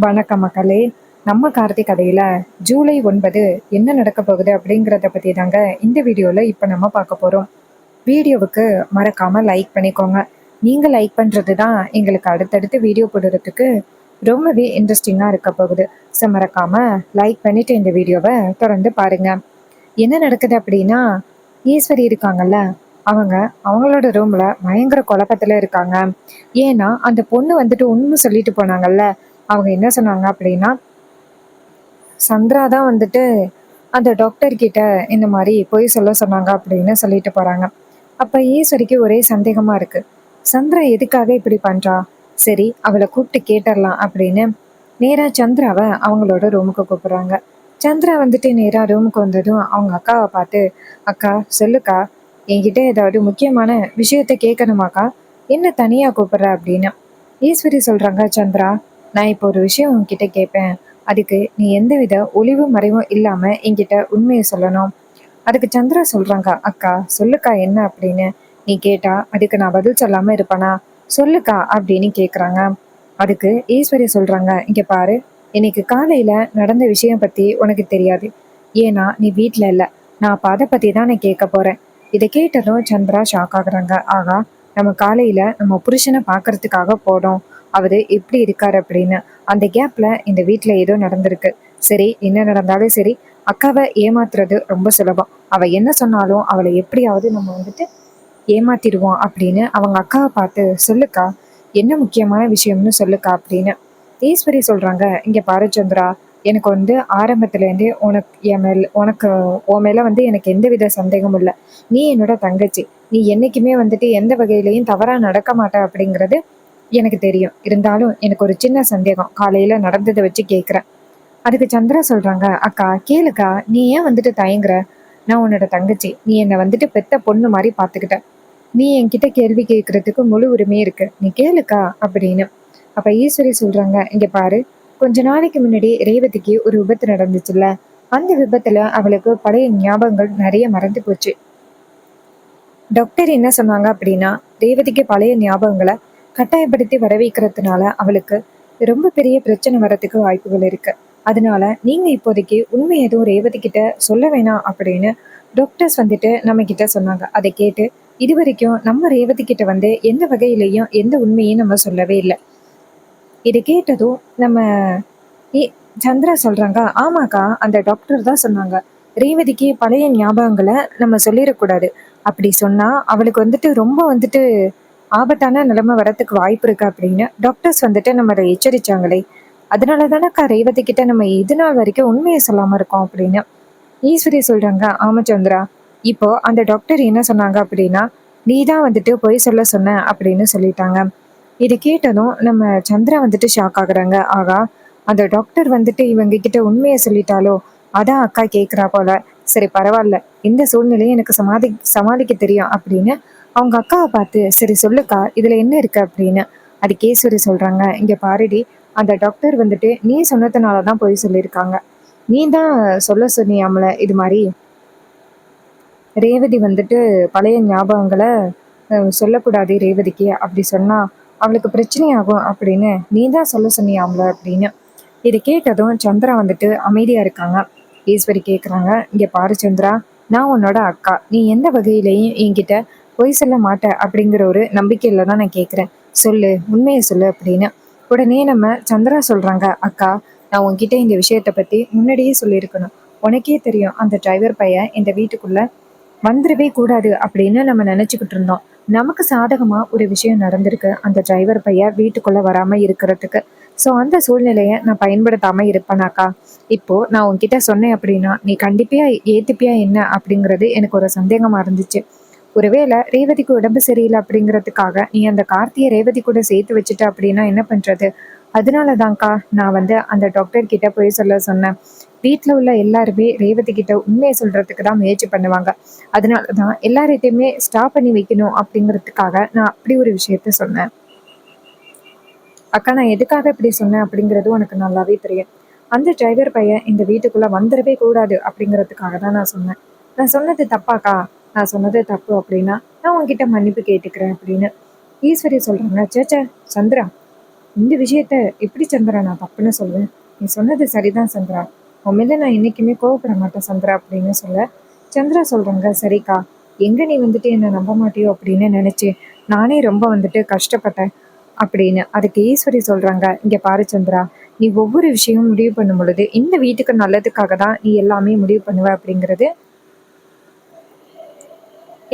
வணக்கம் மக்களே. நம்ம கார்த்தி கதையில ஜூலை 9 என்ன நடக்க போகுது அப்படிங்கிறத பத்தி தாங்க இந்த வீடியோல இப்ப நம்ம பார்க்க போறோம். வீடியோவுக்கு மறக்காம லைக் பண்ணிக்கோங்க. நீங்க லைக் பண்றது தான் எங்களுக்கு அடுத்தடுத்து வீடியோ போடுறதுக்கு ரொம்பவே இன்ட்ரெஸ்டிங்கா இருக்க போகுது. ஸோ மறக்காம லைக் பண்ணிட்டு இந்த வீடியோவை தொடர்ந்து பாருங்க. என்ன நடக்குது அப்படின்னா, ஈஸ்வரி இருக்காங்கல்ல, அவங்க அவங்களோட ரூம்ல பயங்கர குழப்பத்துல இருக்காங்க. ஏன்னா அந்த பொண்ணு வந்துட்டு உண்மை சொல்லிட்டு போனாங்கல்ல. அவங்க என்ன சொன்னாங்க அப்படின்னா, சந்திரா தான் வந்துட்டு அந்த டாக்டர் கிட்ட இந்த மாதிரி பொய் சொல்ல சொன்னாங்க அப்படின்னு சொல்லிட்டு போறாங்க. அப்ப ஈஸ்வரிக்கு ஒரே சந்தேகமா இருக்கு. சந்திரா எதுக்காக இப்படி பண்றா? சரி, அவளை கூப்பிட்டு கேட்டுடலாம் அப்படின்னு நேரா சந்திராவை அவங்களோட ரூமுக்கு கூப்பிடுறாங்க. சந்திரா வந்துட்டு நேரா ரூமுக்கு வந்ததும் அவங்க அக்காவை பார்த்து, அக்கா சொல்லுக்கா, என்கிட்ட ஏதாவது முக்கியமான விஷயத்த கேட்கணுமாக்கா, என்ன தனியா கூப்பிடுற அப்படின்னு. ஈஸ்வரி சொல்றாங்க, சந்திரா, நான் இப்போ ஒரு விஷயம் உன்கிட்ட கேட்பேன். அதுக்கு நீ எந்தவித ஒளிவு மறைவும் இல்லாம என்கிட்ட உண்மையை சொல்லணும். அதுக்கு சந்திரா சொல்றாங்க, அக்கா சொல்லுக்கா என்ன அப்படின்னு. நீ கேட்டா அதுக்கு நான் பதில் சொல்லாம இருப்பேனா? சொல்லுக்கா அப்படின்னு கேக்குறாங்க. அதுக்கு ஈஸ்வரி சொல்றாங்க, இங்க பாரு, இன்னைக்கு காலையில நடந்த விஷயம் பத்தி உனக்கு தெரியாது. ஏன்னா நீ வீட்ல இல்ல. நான் அப்ப அதை பத்தி தான் நான் கேட்க போறேன். இதை கேட்டதும் சந்திரா ஷாக் ஆகுறாங்க. ஆகா, நம்ம காலையில நம்ம புருஷனை பாக்குறதுக்காக போனோம். அவரு எப்படி இருக்காரு அப்படின்னு. அந்த கேப்ல இந்த வீட்ல ஏதோ நடந்திருக்கு. சரி, என்ன நடந்தாலும் சரி, அக்காவை ஏமாத்துறது ரொம்ப சுலபம். அவ என்ன சொன்னாலும் அவளை எப்படியாவது நம்ம வந்துட்டு ஏமாத்திடுவோம் அப்படின்னு அவங்க அக்காவை பார்த்து, சொல்லுக்கா, என்ன முக்கியமான விஷயம்னு சொல்லுக்கா அப்படின்னு. ஈஸ்வரி சொல்றாங்க, இங்க பாரு சந்திரா, எனக்கு வந்து ஆரம்பத்துல இருந்தே உனக்கு உன் மேல வந்து எனக்கு எந்தவித சந்தேகமும் இல்லை. நீ என்னோட தங்கச்சி. நீ என்னைக்குமே வந்துட்டு எந்த வகையிலையும் தவறா நடக்க மாட்ட அப்படிங்கிறது எனக்கு தெரியும். இருந்தாலும் எனக்கு ஒரு சின்ன சந்தேகம் காலையில நடந்ததை வச்சு கேட்குறேன். அதுக்கு சந்திரா சொல்றாங்க, அக்கா கேளுக்கா, நீ ஏன் வந்துட்டு தயங்குற? நான் உன்னோட தங்கச்சி. நீ என்னை வந்துட்டு பெத்த பொண்ணு மாதிரி பார்த்துக்கிட்ட. நீ என்கிட்ட கேள்வி கேட்கறதுக்கு முழு உரிமை இருக்கு. நீ கேளுக்கா அப்படின்னு. அப்ப ஈஸ்வரி சொல்றாங்க, இங்க பாரு, கொஞ்ச நாளைக்கு முன்னாடி ரேவதிக்கு ஒரு விபத்து நடந்துச்சுல்ல. அந்த விபத்துல அவளுக்கு பழைய ஞாபகங்கள் நிறைய மறந்து போச்சு. டாக்டர் என்ன சொன்னாங்க அப்படின்னா, ரேவதிக்கு பழைய ஞாபகங்களை கட்டாயப்படுத்தி வர வைக்கிறதுனால அவளுக்கு ரொம்ப பெரிய பிரச்சனை வரதுக்கு வாய்ப்புகள் இருக்கு. அதனால நீங்க இப்போதைக்கு உண்மை எதுவும் ரேவதி கிட்ட சொல்ல வேணாம் அப்படின்னு டாக்டர்ஸ் வந்துட்டு நம்ம கிட்ட சொன்னாங்க. அதை கேட்டு இது வரைக்கும் நம்ம ரேவதி கிட்ட வந்து எந்த வகையிலையும் எந்த உண்மையும் நம்ம சொல்லவே இல்லை. இதை கேட்டதும் நம்ம ஏ சந்திரா சொல்றாங்க, ஆமாக்கா, அந்த டாக்டர் தான் சொன்னாங்க, ரேவதிக்கு பழைய ஞாபகங்களை நம்ம சொல்லிடக்கூடாது. அப்படி சொன்னா அவளுக்கு வந்துட்டு ரொம்ப வந்துட்டு ஆபத்தான நிலைமை வரத்துக்கு வாய்ப்பு இருக்கு அப்படின்னு டாக்டர்ஸ் வந்துட்டு நம்மளை எச்சரிச்சாங்களே. அதனால தானக்கா ரேவதி கிட்ட நம்ம இது நாள் வரைக்கும் உண்மையை சொல்லாம இருக்கோம் அப்படின்னு. ஈஸ்வரி சொல்றாங்க, ஆமா சந்திரா, இப்போ அந்த டாக்டர் என்ன சொன்னாங்க அப்படின்னா, நீ தான் வந்துட்டு பொய் சொல்ல சொன்ன அப்படின்னு சொல்லிட்டாங்க. இதை கேட்டதும் நம்ம சந்திரா வந்துட்டு ஷாக் ஆகுறாங்க. ஆகா, அந்த டாக்டர் வந்துட்டு இவங்க கிட்ட உண்மையை சொல்லிட்டாலோ, அதான் அக்கா கேட்குறா போல. சரி பரவாயில்ல, இந்த சூழ்நிலையை எனக்கு சமாளிக்க தெரியும் அப்படின்னு அவங்க அக்காவை பார்த்து, சரி சொல்லுக்கா, இதுல என்ன இருக்கு அப்படின்னு. அது கேசரி சொல்றாங்க, இங்க பாருடி, அந்த டாக்டர் வந்துட்டு நீ சொன்னதுனால தான் பொய் சொல்லியிருக்காங்க. நீ தான் சொல்ல சொன்னியாமல இது மாதிரி ரேவதி வந்துட்டு பழைய ஞாபகங்களை சொல்லக்கூடாது ரேவதிக்கு, அப்படி சொன்னா அவளுக்கு பிரச்சனையாகும் அப்படின்னு நீ தான் சொல்ல சொன்னியாம்ல அப்படின்னு. இதை கேட்டதும் சந்திரா வந்துட்டு அமைதியா இருக்காங்க. ஈஸ்வரி கேட்குறாங்க, இங்க பாரு சந்திரா, நான் உன்னோட அக்கா. நீ எந்த வகையிலையும் என்கிட்ட பொய் சொல்ல மாட்ட அப்படிங்கிற ஒரு நம்பிக்கையில தான் நான் கேட்குறேன். சொல்லு, உண்மையை சொல்லு அப்படின்னு. உடனே நம்ம சந்திரா சொல்றாங்க, அக்கா, நான் உன்கிட்ட இந்த விஷயத்த பத்தி முன்னாடியே சொல்லியிருக்கணும். உனக்கே தெரியும், அந்த டிரைவர் பையன் இந்த வீட்டுக்குள்ள வந்துடவே கூடாது அப்படின்னு நம்ம நினைச்சுக்கிட்டு இருந்தோம். நமக்கு சாதகமா ஒரு விஷயம் நடந்திருக்கு, அந்த டிரைவர் பையன் வீட்டுக்குள்ள வராம இருக்கிறதுக்கு. ஸோ அந்த சூழ்நிலையை நான் பயன்படுத்தாம இருப்பேனாக்கா? இப்போ நான் உன்கிட்ட சொன்னேன் அப்படின்னா நீ கண்டிப்பா ஏத்துப்பியா என்ன அப்படிங்கிறது எனக்கு ஒரு சந்தேகமா இருந்துச்சு. ஒருவேளை ரேவதிக்கு உடம்பு சரியில்லை அப்படிங்கிறதுக்காக நீ அந்த கார்த்தியை ரேவதி கூட சேர்த்து வச்சுட்ட அப்படின்னா என்ன பண்றது? அதனாலதான்க்கா நான் வந்து அந்த டாக்டர் கிட்ட போய் சொல்ல சொன்னேன். வீட்டில் உள்ள எல்லாருமே ரேவதி கிட்ட உண்மையை சொல்றதுக்கு தான் முயற்சி பண்ணுவாங்க. அதனாலதான் எல்லார்கிட்டையுமே ஸ்டாப் பண்ணி வைக்கணும் அப்படிங்கிறதுக்காக நான் அப்படி ஒரு விஷயத்த சொன்னேன். அக்கா, நான் எதுக்காக இப்படி சொன்னேன் அப்படிங்கிறது உனக்கு நல்லாவே தெரியும். அந்த டிரைவர் பையன் இந்த வீட்டுக்குள்ள வந்துடவே கூடாது அப்படிங்கிறதுக்காக தான் நான் சொன்னேன். நான் சொன்னது தப்பாக்கா? நான் சொன்னது தப்பு அப்படின்னா நான் உன்கிட்ட மன்னிப்பு கேட்டுக்கிறேன் அப்படின்னு ஈஸ்வரி சொல்றாங்க. சேச்சே சந்திரா, இந்த விஷயத்த எப்படி சந்திரா நான் தப்புன்னு சொல்லுவேன்? நீ சொன்னது சரிதான் சந்திரா. உன் மேல நான் என்னைக்குமே கோவப்பட மாட்டேன் சந்திரா அப்படின்னு சொல்ல, சந்திரா சொல்றாங்க, சரிக்கா, எங்க நீ வந்துட்டு என்ன நம்ப மாட்டியோ அப்படின்னு நினைச்சு நானே ரொம்ப வந்துட்டு கஷ்டப்பட்டேன் அப்படின்னு. அதுக்கு ஈஸ்வரி சொல்றாங்க, இங்க பாரு சந்திரா, நீ ஒவ்வொரு விஷயமும் முடிவு பண்ணும் பொழுது இந்த வீட்டுக்கு நல்லதுக்காக தான் நீ எல்லாமே முடிவு பண்ணுவ அப்படிங்கிறது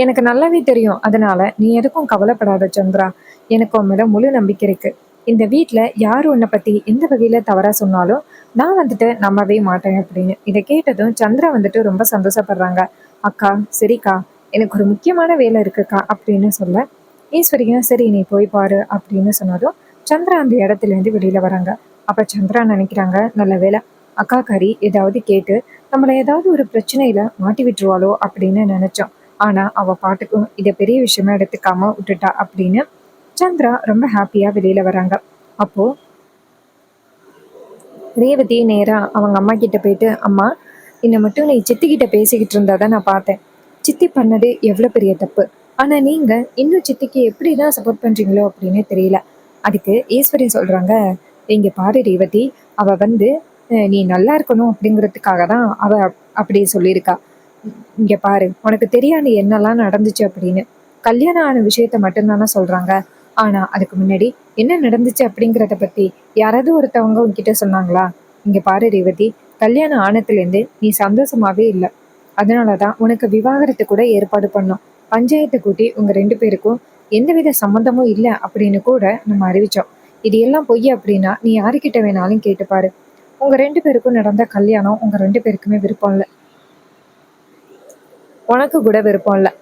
எனக்கு நல்லாவே தெரியும். அதனால நீ எதுக்கும் கவலைப்படாத சந்திரா. எனக்கு உன் மேல முழு நம்பிக்கை இருக்கு. இந்த வீட்ல யார் உன்னை பத்தி எந்த வகையில தவறா சொன்னாலும் நான் வந்துட்டு நம்பவே மாட்டேன் அப்படின்னு. இதை கேட்டதும் சந்திரா வந்துட்டு ரொம்ப சந்தோஷப்படுறாங்க. அக்கா, சரிக்கா, எனக்கு ஒரு முக்கியமான வேலை இருக்குக்கா அப்படின்னு சொல்ல, ஈஸ்வரியும் சரி நீ போய் பாரு அப்படின்னு சொன்னதும் சந்திரா அந்த இடத்துல இருந்து வெளியில வராங்க. அப்ப சந்திரா நினைக்கிறாங்க, நல்ல வேலை அக்கா கறி ஏதாவது கேட்டு நம்மள ஏதாவது ஒரு பிரச்சனையில மாட்டி விட்டுருவாளோ அப்படின்னு நினைச்சோம். ஆனா அவ பாட்டுக்கும் இதை பெரிய விஷயமா எடுத்துக்காம விட்டுட்டா அப்படின்னு சந்திரா ரொம்ப ஹாப்பியா வெளியில வராங்க. அப்போ ரேவதி நேரா அவங்க அம்மா கிட்ட போயிட்டு, அம்மா, என்னை மட்டும் நீ சித்தி கிட்ட பேசிக்கிட்டு இருந்தா நான் பார்த்தேன். சித்தி பண்ணது எவ்வளவு பெரிய தப்பு. ஆனா நீங்க இன்னும் சித்திக்கு எப்படிதான் சப்போர்ட் பண்றீங்களோ அப்படின்னு தெரியல. அதுக்கு ஈஸ்வரி சொல்றாங்க, இங்க பாரு ரேவதி, அவ வந்து நீ நல்லா இருக்கணும் அப்படிங்கிறதுக்காக தான் அவ அப்படி சொல்லியிருக்கா. இங்க பாரு, உனக்கு தெரியாது என்னெல்லாம் நடந்துச்சு அப்படின்னு. கல்யாணம் ஆன விஷயத்த மட்டும்தானே சொல்றாங்க. ஆனா அதுக்கு முன்னாடி என்ன நடந்துச்சு அப்படிங்கிறத பத்தி யாராவது ஒருத்தவங்க உன்கிட்ட சொன்னாங்களா? இங்க பாரு ரேவதி, கல்யாணம் ஆனதுலேருந்து நீ சந்தோஷமாவே இல்லை. அதனாலதான் உனக்கு விவாகரத்து கூட ஏற்பாடு பண்ணோம். பஞ்சாயத்தை கூட்டி உங்க 2 பேருக்கும் எந்தவித சம்மந்தமும் இல்லை அப்படின்னு கூட நம்ம அறிவிச்சோம். இது எல்லாம் பொய் அப்படின்னா நீ யாருக்கிட்ட வேணாலும் கேட்டுப்பாரு. உங்க 2 பேருக்கும் நடந்த கல்யாணம் உங்க 2 பேருக்குமே விருப்பம் இல்லை. உனக்கு கூட விருப்பம் இல்லை.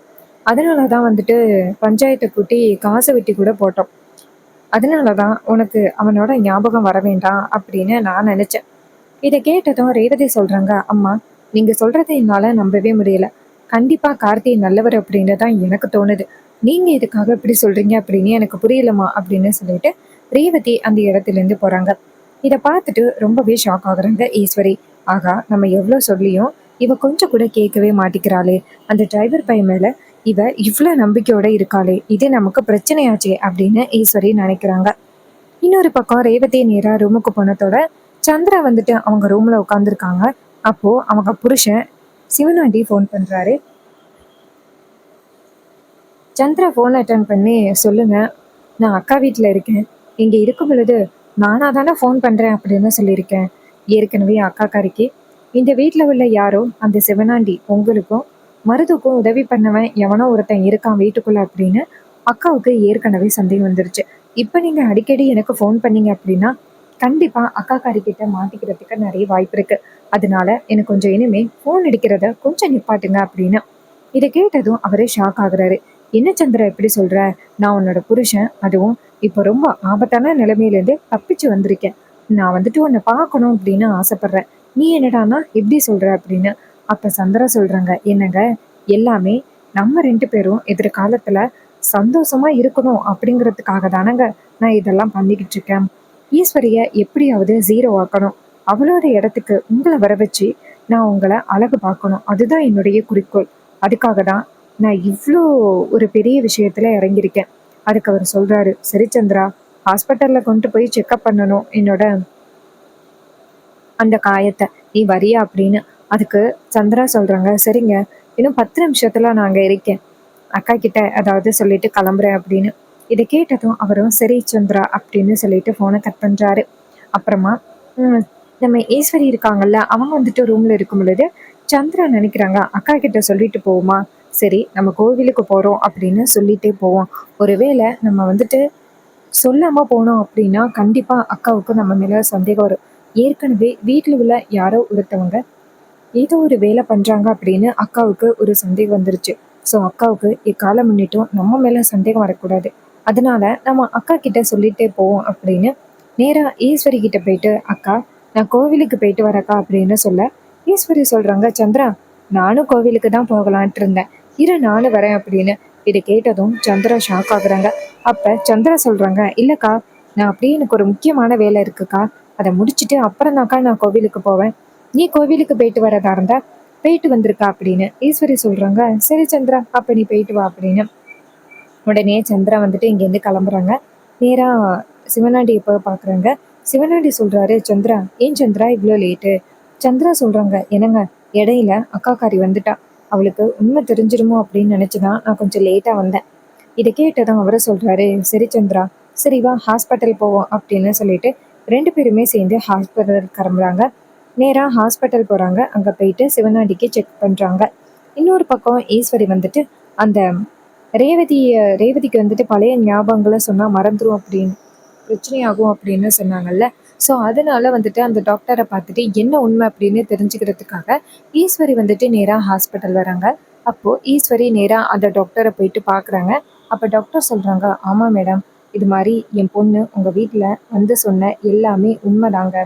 அதனால தான் வந்துட்டு பஞ்சாயத்தை கூட்டி காசை வெட்டி கூட போட்டோம். அதனால தான் உனக்கு அவனோட ஞாபகம் வர வேண்டாம் அப்படின்னு நான் நினைச்சேன். இதை கேட்டதும் ரேவதி சொல்றாங்க, அம்மா, நீங்க சொல்றதை என்னால நம்பவே முடியல. கண்டிப்பா கார்த்தி நல்லவர் அப்படின்னு தான் எனக்கு தோணுது. நீங்க இதுக்காக இப்படி சொல்றீங்க அப்படின்னு எனக்கு புரியலம்மா அப்படின்னு சொல்லிட்டு ரேவதி அந்த இடத்துல இருந்து போறாங்க. இதை பார்த்துட்டு ரொம்பவே ஷாக் ஆகுறாங்க ஈஸ்வரி. ஆகா, நம்ம எவ்வளவு சொல்லியும் இவ கொஞ்சம் கூட கேட்கவே மாட்டிக்கிறாளே. அந்த டிரைவர் பையன் மேல இவ இவ்வளவு நம்பிக்கையோட இருக்காளே, இது நமக்கு பிரச்சனையாச்சே அப்படின்னு ஈஸ்வரி நினைக்கிறாங்க. இன்னொரு பக்கம் ரேவதி நேரா ரூமுக்கு போனதோட சந்திரா வந்துட்டு அவங்க ரூம்ல உட்காந்துருக்காங்க. அப்போ அவங்க புருஷன் சிவனாண்டி ஃபோன் பண்றாரு. சந்திரா ஃபோன் அட்டன் பண்ணி, சொல்லுங்க, நான் அக்கா வீட்டில் இருக்கேன். இங்கே இருக்கும் பொழுது நானாக தானே ஃபோன் பண்ணுறேன் அப்படின்னு சொல்லியிருக்கேன். ஏற்கனவே அக்கா கறிக்கு இந்த வீட்டில் உள்ள யாரோ அந்த சிவனாண்டி உங்களுக்கும் மருதுக்கும் உதவி பண்ணவன் எவனோ ஒருத்தன் இருக்கான் வீட்டுக்குள்ள அப்படின்னு அக்காவுக்கு ஏற்கனவே சந்தேகம் வந்துருச்சு. இப்போ நீங்கள் அடிக்கடி எனக்கு ஃபோன் பண்ணீங்க அப்படின்னா கண்டிப்பாக அக்கா கறிக்கிட்ட மாட்டிக்கிறதுக்கு நிறைய வாய்ப்பு இருக்கு. அதனால எனக்கு கொஞ்சம் இனிமே ஃபோன் அடிக்கிறத கொஞ்சம் நிப்பாட்டுங்க அப்படின்னு. இதை கேட்டதும் அவரே ஷாக் ஆகுறாரு. என்ன சந்திரா எப்படி சொல்ற? நான் உன்னோட புருஷன், அதுவும் இப்போ ரொம்ப ஆபத்தான நிலைமையிலேருந்து தப்பிச்சு வந்திருக்கேன். நான் வந்துட்டு உன்னை பார்க்கணும் அப்படின்னு ஆசைப்படுறேன். நீ என்னடானா எப்படி சொல்ற அப்படின்னு. அப்ப சந்திரா சொல்றாங்க, என்னங்க, எல்லாமே நம்ம 2 பேரும் எதிர்காலத்துல சந்தோஷமா இருக்கணும் அப்படிங்கிறதுக்காக தானங்க நான் இதெல்லாம் பண்ணிக்கிட்டு இருக்கேன். ஈஸ்வரிய எப்படியாவது 0 ஆக்கணும். அவளோட இடத்துக்கு உங்களை வர வச்சு நான் உங்களை அழகு பார்க்கணும். அதுதான் என்னுடைய குறிக்கோள். அதுக்காக தான் நான் இவ்ளோ ஒரு பெரிய விஷயத்துல இறங்கியிருக்கேன். அதுக்கு அவர் சொல்றாரு, சரி சந்திரா, ஹாஸ்பிட்டல்ல கொண்டு போய் செக்அப் பண்ணணும் என்னோட அந்த காயத்தை, நீ வரியா அப்படின்னு. அதுக்கு சந்திரா சொல்றாங்க, சரிங்க, இன்னும் 10 நிமிஷத்துல நான் அங்க இருக்கேன். அக்கா கிட்ட அதாவது சொல்லிட்டு கிளம்புறேன் அப்படின்னு. இதை கேட்டதும் அவரும் சரி சந்திரா அப்படின்னு சொல்லிட்டு ஃபோனை கட் பண்றாரு. அப்புறமா ம், நம்ம ஈஸ்வரி இருக்காங்கல்ல, அவங்க வந்துட்டு ரூம்ல இருக்கும் பொழுது சந்திரா நினைக்கிறாங்க, அக்கா கிட்ட சொல்லிட்டு போவோமா, சரி நம்ம கோவிலுக்கு போறோம் அப்படின்னு சொல்லிட்டே போவோம். ஒருவேளை நம்ம வந்துட்டு சொல்லாம போனோம் அப்படின்னா கண்டிப்பா அக்காவுக்கு நம்ம மேல சந்தேகம் வரும். ஏற்கனவே வீட்டுல உள்ள யாரோ ஒருத்தவங்க ஏதோ ஒரு வேலை பண்றாங்க அப்படின்னு அக்காவுக்கு ஒரு சந்தேகம் வந்துருச்சு. ஸோ அக்காவுக்கு எக்காலம் முன்னிட்டும் நம்ம மேல சந்தேகம் வரக்கூடாது. அதனால நம்ம அக்கா கிட்ட சொல்லிட்டே போவோம் அப்படின்னு நேரா ஈஸ்வரி கிட்ட போயிட்டு, அக்கா, நான் கோவிலுக்கு போயிட்டு வரக்கா அப்படின்னு சொல்ல, ஈஸ்வரி சொல்றாங்க, சந்திரா, நானும் கோவிலுக்கு தான் போகலான்ட்டு இருந்தேன், இரு நானும் வரேன் அப்படின்னு. இதை கேட்டதும் சந்திரா ஷாக் ஆகுறாங்க. அப்ப சந்திரா சொல்றாங்க, இல்லக்கா, நான் அப்படியே எனக்கு ஒரு முக்கியமான வேலை இருக்குக்கா, அதை முடிச்சுட்டு அப்புறம் தான்க்கா நான் கோவிலுக்கு போவேன். நீ கோவிலுக்கு போயிட்டு வரதா இருந்தா போயிட்டு வந்திருக்கா அப்படின்னு. ஈஸ்வரி சொல்றாங்க, சரி சந்திரா, அப்ப நீ போயிட்டு வா அப்படின்னு. உடனே சந்திரா வந்துட்டு இங்கேருந்து கிளம்புறாங்க. நேரா சிவனாண்டி எப்போ பார்க்குறாங்க. சிவனாண்டி சொல்கிறாரு, சந்திரா ஏன் சந்திரா இவ்வளோ லேட்டு? சந்திரா சொல்கிறாங்க, என்னங்க இடையில அக்காக்காரி வந்துட்டா, அவளுக்கு உண்மை தெரிஞ்சிருமோ அப்படின்னு நினச்சி தான் நான் கொஞ்சம் லேட்டாக வந்தேன். இதை கேட்டதும் அவரை சொல்கிறாரு, சரி சந்திரா, சரி வா ஹாஸ்பிட்டல் போவோம் அப்படின்னு சொல்லிட்டு 2 பேருமே சேர்ந்து ஹாஸ்பிட்டல் கிளம்புறாங்க. நேராக ஹாஸ்பிட்டல் போகிறாங்க. அங்கே போயிட்டு சிவனாண்டிக்கு செக் பண்ணுறாங்க. இன்னொரு பக்கம் ஈஸ்வரி வந்துட்டு அந்த ரேவதிக்கு வந்துட்டு பழைய ஞாபகங்களை சொன்னால் மறந்துடும் அப்படின்னு பிரச்சனையாகும் அப்படின்னு சொன்னாங்கல்ல. ஸோ அதனால வந்துட்டு அந்த டாக்டரை பார்த்துட்டு என்ன உண்மை அப்படின்னு தெரிஞ்சுக்கிறதுக்காக ஈஸ்வரி வந்துட்டு நேராக ஹாஸ்பிட்டல் வராங்க. அப்போது ஈஸ்வரி நேராக அந்த டாக்டரை போயிட்டு பார்க்குறாங்க. அப்போ டாக்டர் சொல்கிறாங்க, ஆமாம் மேடம், இது மாதிரி என் பொண்ணு உங்கள் வீட்டில் வந்து சொன்ன எல்லாமே உண்மைதாங்க.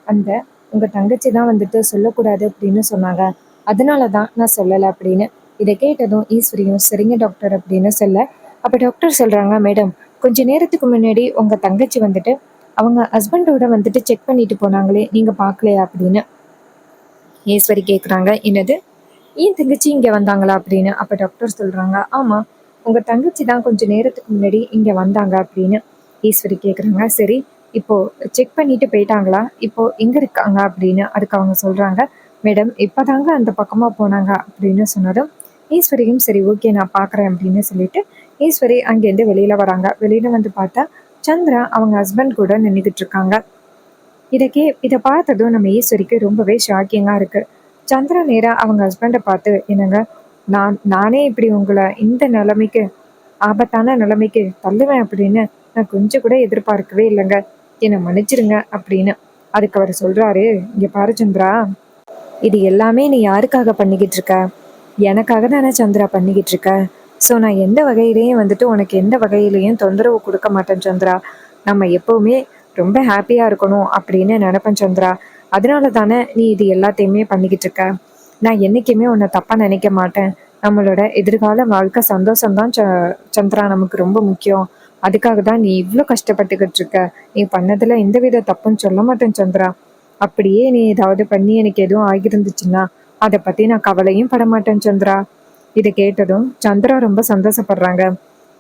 அந்த உங்கள் தங்கச்சி தான் வந்துட்டு சொல்லக்கூடாது அப்படின்னு சொன்னாங்க, அதனால தான் நான் சொல்லலை அப்படின்னு. இதை கேட்டதும் ஈஸ்வரியும் சரிங்க டாக்டர் அப்படின்னு சொல்ல, அப்போ டாக்டர் சொல்கிறாங்க, மேடம் கொஞ்ச நேரத்துக்கு முன்னாடி உங்கள் தங்கச்சி வந்துட்டு அவங்க ஹஸ்பண்டோட வந்துட்டு செக் பண்ணிட்டு போனாங்களே, நீங்கள் பார்க்கலையா அப்படின்னு ஈஸ்வரி கேட்குறாங்க. என்னது, ஏன் தங்கச்சி இங்கே வந்தாங்களா அப்படின்னு. அப்போ டாக்டர் சொல்கிறாங்க, ஆமாம் உங்கள் தங்கச்சி தான் கொஞ்சம் நேரத்துக்கு முன்னாடி இங்கே வந்தாங்க அப்படின்னு ஈஸ்வரி கேட்குறாங்க. சரி, இப்போது செக் பண்ணிட்டு போயிட்டாங்களா, இப்போது எங்கே இருக்காங்க அப்படின்னு. அதுக்கு அவங்க சொல்கிறாங்க, மேடம் இப்போ தாங்க அந்த பக்கமாக போனாங்க அப்படின்னு சொன்னதும் ஈஸ்வரியும் சரி ஓகே நான் பார்க்குறேன் அப்படின்னு சொல்லிட்டு ஈஸ்வரி அங்கேருந்து வெளியில் வராங்க. வெளியில் வந்து பார்த்தா சந்திரா அவங்க ஹஸ்பண்ட் கூட நின்றுக்கிட்டு இருக்காங்க. இதை பார்த்ததும் நம்ம ஈஸ்வரிக்கு ரொம்பவே ஷாக்கிங்காக இருக்குது. சந்திரா நேராக அவங்க ஹஸ்பண்டை பார்த்து, என்னங்க நானே இப்படி உங்களை இந்த நிலைமைக்கு ஆபத்தான நிலைமைக்கு தள்ளுவேன் அப்படின்னு நான் கொஞ்சம் கூட எதிர்பார்க்கவே இல்லைங்க, என்னை மன்னிச்சிருங்க அப்படின்னு. அதுக்கு அவர் சொல்கிறாரு, இங்கே பாரு சந்திரா, இது எல்லாமே நீ யாருக்காக பண்ணிக்கிட்டு இருக்க? எனக்காக தானே சந்திரா பண்ணிக்கிட்டு இருக்க. ஸோ நான் எந்த வகையிலையும் வந்துட்டு உனக்கு எந்த வகையிலையும் தொந்தரவு கொடுக்க மாட்டேன் சந்திரா. நம்ம எப்போவுமே ரொம்ப ஹாப்பியாக இருக்கணும் அப்படின்னு நினைப்பேன் சந்திரா. அதனால தானே நீ இது எல்லாத்தையுமே பண்ணிக்கிட்டு இருக்க. நான் என்றைக்குமே உன்னை தப்பாக நினைக்க மாட்டேன். நம்மளோட எதிர்கால வாழ்க்கை சந்தோஷம்தான் சந்திரா நமக்கு ரொம்ப முக்கியம். அதுக்காக தான் நீ இவ்வளோ கஷ்டப்பட்டுக்கிட்டு இருக்க. நீ பண்ணதில் எந்தவித தப்புன்னு சொல்ல மாட்டேன் சந்திரா. அப்படியே நீ ஏதாவது பண்ணி எனக்கு எதுவும் ஆகியிருந்துச்சுன்னா அதை பற்றி நான் கவலையும் பட மாட்டேன் சந்திரா. இதை கேட்டதும் சந்திரா ரொம்ப சந்தோஷப்படுறாங்க.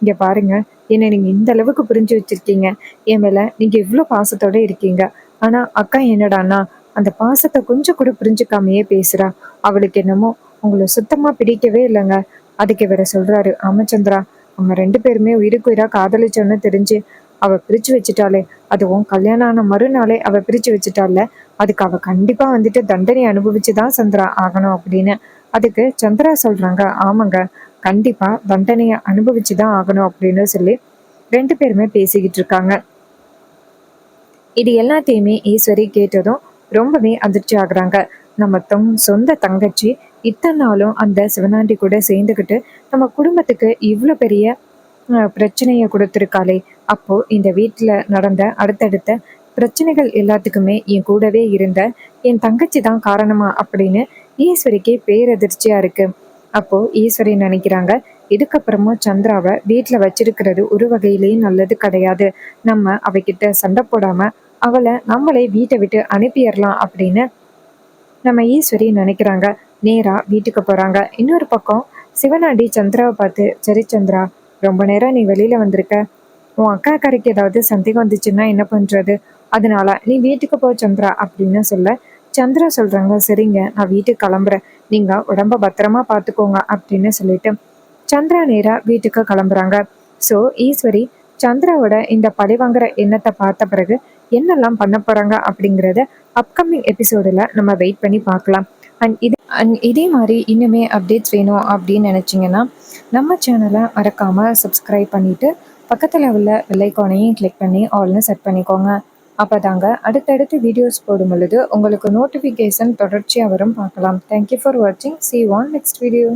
இங்கே பாருங்க, என்னை நீங்கள் இந்த அளவுக்கு புரிஞ்சு வச்சிருக்கீங்க. என் மேலே நீங்கள் இவ்வளோ பாசத்தோடு இருக்கீங்க. ஆனால் அக்கா என்னடான்னா அந்த பாசத்தை கொஞ்சம் கூட புரிஞ்சுக்காமையே பேசுகிறா. அவளுக்கு என்னமோ உங்களை சுத்தமாக பிடிக்கவே இல்லைங்க. அதுக்கு இவர சொல்கிறாரு, ஆமாம் சந்திரா, நம்ம 2 பேருமே உயிருக்கு உயிராக காதலிச்சோன்னு தெரிஞ்சு அவள் பிரித்து வச்சுட்டாலே, அதுவும் கல்யாணம் ஆன மறுநாளே அவள் பிரித்து வச்சுட்டால, அதுக்கு அவள் கண்டிப்பாக வந்துட்டு தண்டனை அனுபவிச்சு தான் சந்திரா ஆகணும் அப்படின்னு. அதுக்கு சந்திரா சொல்கிறாங்க, ஆமாங்க, கண்டிப்பாக தண்டனையை அனுபவிச்சு தான் ஆகணும் அப்படின்னு சொல்லி 2 பேருமே பேசிக்கிட்டு இருக்காங்க. இது எல்லாத்தையுமே ஈஸ்வரி கேட்டதும் ரொம்பவே அதிர்ச்சி ஆகுறாங்க. நம்ம சொந்த தங்கச்சி இத்தனை நாளும் அந்த சிவனாண்டி கூட சேர்ந்துக்கிட்டு நம்ம குடும்பத்துக்கு இவ்வளோ பெரிய பிரச்சனையை கொடுத்துருக்காளே, அப்போ இந்த வீட்டில் நடந்த அடுத்தடுத்த பிரச்சனைகள் எல்லாத்துக்குமே என் கூடவே இருந்த என் தங்கச்சி தான் காரணமா அப்படின்னு ஈஸ்வரிக்கு பேரதிர்ச்சியா இருக்கு. அப்போ ஈஸ்வரி நினைக்கிறாங்க, இதுக்கப்புறமும் சந்திராவை வீட்டில் வச்சிருக்கிறது ஒரு வகையிலேயும் நல்லது கிடையாது. நம்ம அவகிட்ட சண்டை போடாம அவளை நம்மளே வீட்டை விட்டு அனுப்பிடலாம் அப்படின்னு நம்ம ஈஸ்வரி நினைக்கிறாங்க. நேரா வீட்டுக்கு போறாங்க. இன்னொரு பக்கம் சிவனாண்டி சந்திராவை பார்த்து, சரி சந்திரா, ரொம்ப நேரம் நீ வெளியில வந்திருக்க, உன் அக்கா கரைக்கு ஏதாவது சந்தேகம் வந்துச்சுன்னா என்ன பண்றது, அதனால நீ வீட்டுக்கு போ சந்திரா அப்படின்னு சொல்ல, சந்திரா சொல்றாங்க, சரிங்க நான் வீட்டுக்கு கிளம்புறேன், நீங்க உடம்ப பத்திரமா பார்த்துக்கோங்க அப்படின்னு சொல்லிட்டு சந்திரா நேரா வீட்டுக்கு கிளம்புறாங்க. ஸோ ஈஸ்வரி சந்திராவோட இந்த பழிவாங்கிற எண்ணத்தை பார்த்த பிறகு என்னெல்லாம் பண்ண போறாங்க அப்படிங்கிறத அப்கமிங் எபிசோடில் நம்ம வெயிட் பண்ணி பார்க்கலாம். அண்ட் இதே மாதிரி இன்னுமே அப்டேட்ஸ் வேணும் அப்படின்னு நினச்சிங்கன்னா நம்ம சேனலை மறக்காமல் சப்ஸ்கிரைப் பண்ணிவிட்டு பக்கத்தில் உள்ள பெல்லைக்கானையும் கிளிக் பண்ணி ஆல்னு செட் பண்ணிக்கோங்க. அப்போ தாங்க அடுத்தடுத்து வீடியோஸ் போடும் பொழுது உங்களுக்கு நோட்டிஃபிகேஷன் தொடர்ச்சியாக வரும் பார்க்கலாம். தேங்க்யூ ஃபார் வாட்சிங். See you on next video.